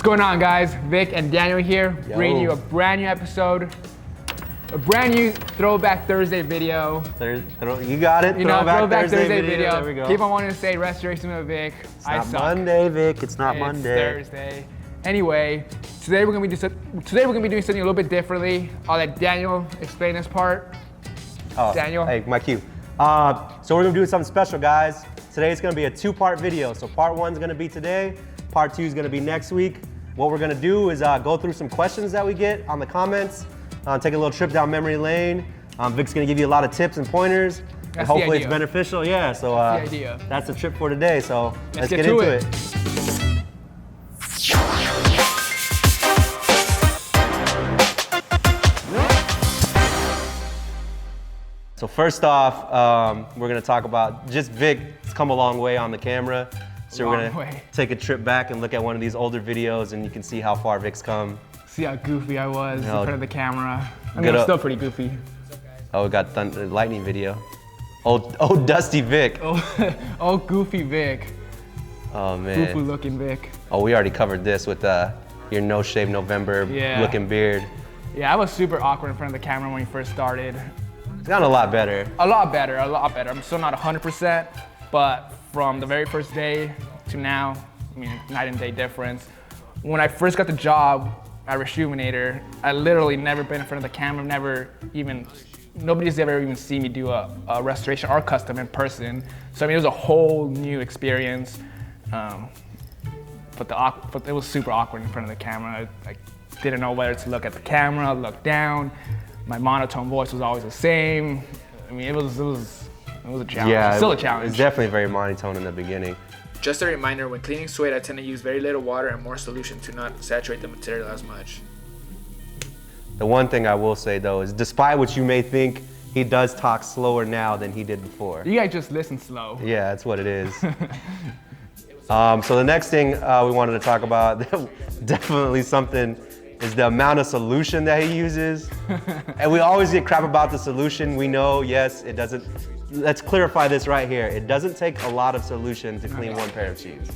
going on, guys? Vic and Daniel here, bringing you a brand new episode, a brand new Throwback Thursday video. You got it. You know, Throwback Thursday video. There we go. Keep on wanting to say restoration of Vic. It's not Monday, Vic. It's not Monday. It's Thursday. Anyway, today we're gonna be doing something a little bit differently. I'll let Daniel explain this part. Oh, Daniel. Hey, my cue. So we're gonna do something special, guys. Today's gonna be a two-part video. So part one's gonna be today. Part two is gonna be next week. What we're gonna do is go through some questions that we get on the comments, take a little trip down memory lane. Vic's gonna give you a lot of tips and pointers, and hopefully it's beneficial. Yeah, so that's the trip for today. So let's get into it. So first off, we're gonna talk about just Vic's come a long way on the camera. So we're gonna take a trip back and look at one of these older videos, and you can see how far Vic's come. See how goofy I was in front of the camera. I mean, I'm still pretty goofy. Oh, we got lightning video. Old Dusty Vic. Oh, goofy Vic. Oh man. Goofy looking Vic. Oh, we already covered this with your No Shave November looking beard. Yeah, I was super awkward in front of the camera when we first started. It's gotten a lot better. A lot better. I'm still not 100%, but from the very first day to now, I mean, night and day difference. When I first got the job at Rejuvenator, I literally never been in front of the camera, nobody's ever even seen me do a restoration or custom in person. So I mean, it was a whole new experience. But it was super awkward in front of the camera. I didn't know whether to look at the camera, look down. My monotone voice was always the same. I mean, it was a challenge. Yeah, it's still a challenge. It's definitely very monotone in the beginning. Just a reminder, when cleaning suede, I tend to use very little water and more solution to not saturate the material as much. The one thing I will say though is, despite what you may think, he does talk slower now than he did before. You guys just listen slow. Yeah, that's what it is. So the next thing we wanted to talk about, definitely something, is the amount of solution that he uses. And we always get crap about the solution. We know, yes, it doesn't. Let's clarify this right here. It doesn't take a lot of solution to clean one pair of sheets.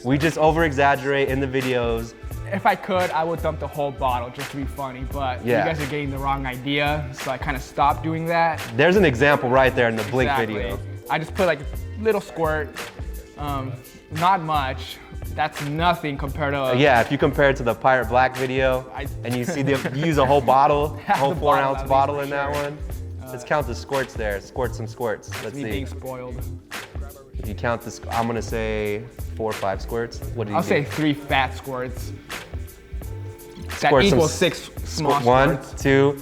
We just over-exaggerate in the videos. If I could, I would dump the whole bottle just to be funny, but you guys are getting the wrong idea, so I kind of stopped doing that. There's an example right there in the Blink video. I just put like a little squirt, not much. That's nothing compared to yeah, if you compare it to the Pirate Black video, and you see them use a whole bottle, a whole 4-ounce bottle in that one. Let's count the squirts there. Squirts and squirts. Let's see. Being spoiled. If you count this, I'm gonna say 4 or 5 squirts. What do you think? I'll say 3 fat squirts. That equals 6 small squirts. 1, 2,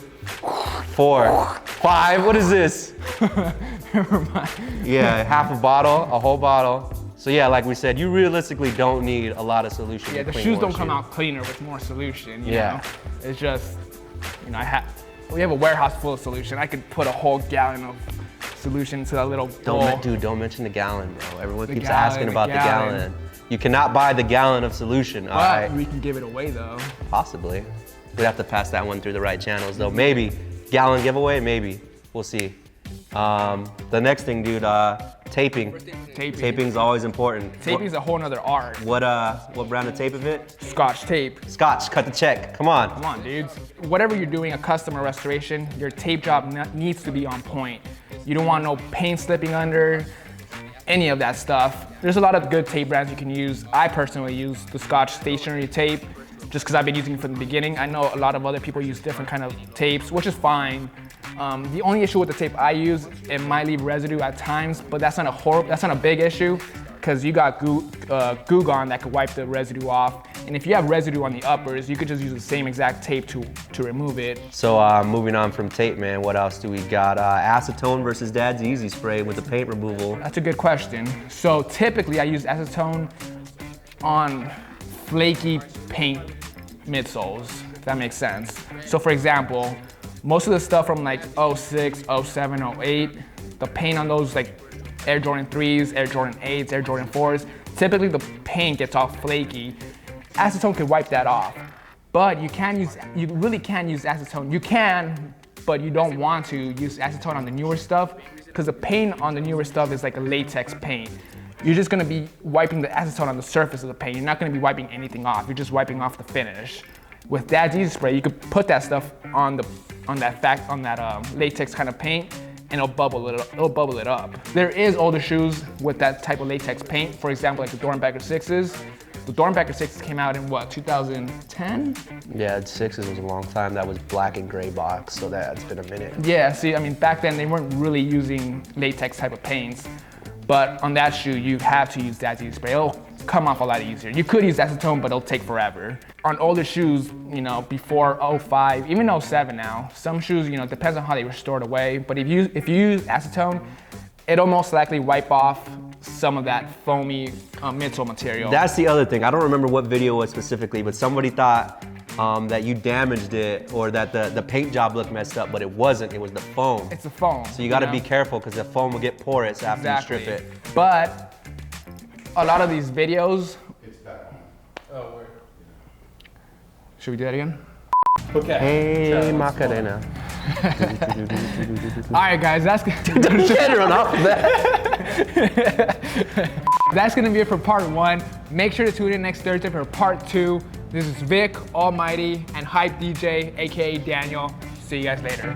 4, 5. What is this? Never mind. Yeah, half a bottle, a whole bottle. So yeah, like we said, you realistically don't need a lot of solution. Yeah, the shoes don't come out cleaner with more solution. You know? It's just, you know, we have a warehouse full of solution. I could put a whole gallon of solution into that little bowl. Dude, don't mention the gallon, bro. Everyone keeps asking about the gallon. You cannot buy the gallon of solution. All right. We can give it away though. Possibly. We'd have to pass that one through the right channels though. Maybe. Gallon giveaway, maybe. We'll see. The next thing, dude, taping. Taping's always important. Taping's a whole nother art. What brand of tape is it? Scotch tape. Scotch, cut the check. Come on. Come on, dudes. Whatever you're doing, a custom or restoration, your tape job needs to be on point. You don't want no paint slipping under, any of that stuff. There's a lot of good tape brands you can use. I personally use the Scotch stationery tape just because I've been using it from the beginning. I know a lot of other people use different kind of tapes, which is fine. The only issue with the tape I use, it might leave residue at times, but that's not a big issue because you got Goo Gone that could wipe the residue off. And if you have residue on the uppers, you could just use the same exact tape to remove it. So moving on from tape, man, what else do we got? Acetone versus Dad's Easy Spray with the paint removal. That's a good question. So typically I use acetone on flaky paint midsoles, if that makes sense. So for example, most of the stuff from like 06, 07, 08, the paint on those like Air Jordan 3s, Air Jordan 8s, Air Jordan 4s, typically the paint gets all flaky. Acetone could wipe that off. But you really can use acetone. You can, but you don't want to use acetone on the newer stuff because the paint on the newer stuff is like a latex paint. you're just gonna be wiping the acetone on the surface of the paint. You're not gonna be wiping anything off. You're just wiping off the finish. With Dad's Easy Spray, you could put that stuff on that latex kind of paint, and it'll bubble it up. There is older shoes with that type of latex paint. For example, like the Dornbecker 6s. The Dornbecker 6s came out in what, 2010? Yeah, 6s was a long time. That was black and gray box, so that's been a minute. Yeah, see, I mean, back then they weren't really using latex type of paints, but on that shoe, you have to use Dad's Easy Spray. It'll come off a lot easier. You could use acetone, but it'll take forever. On older shoes, you know, before 05, even 07 now, some shoes, you know, it depends on how they were stored away, but if you use acetone, it'll most likely wipe off some of that foamy midsole material. That's the other thing. I don't remember what video it was specifically, but somebody thought that you damaged it or that the paint job looked messed up, but it wasn't. It was the foam. It's the foam. So you got to be careful because the foam will get porous after you strip it. But a lot of these videos. It's that one. Oh, where? Should we do that again? Okay. Hey, Macarena. All right, guys, that's that's gonna be it for part 1. Make sure to tune in next Thursday for part 2. This is Vick Almighty and Hype DJ, aka Daniel. See you guys later.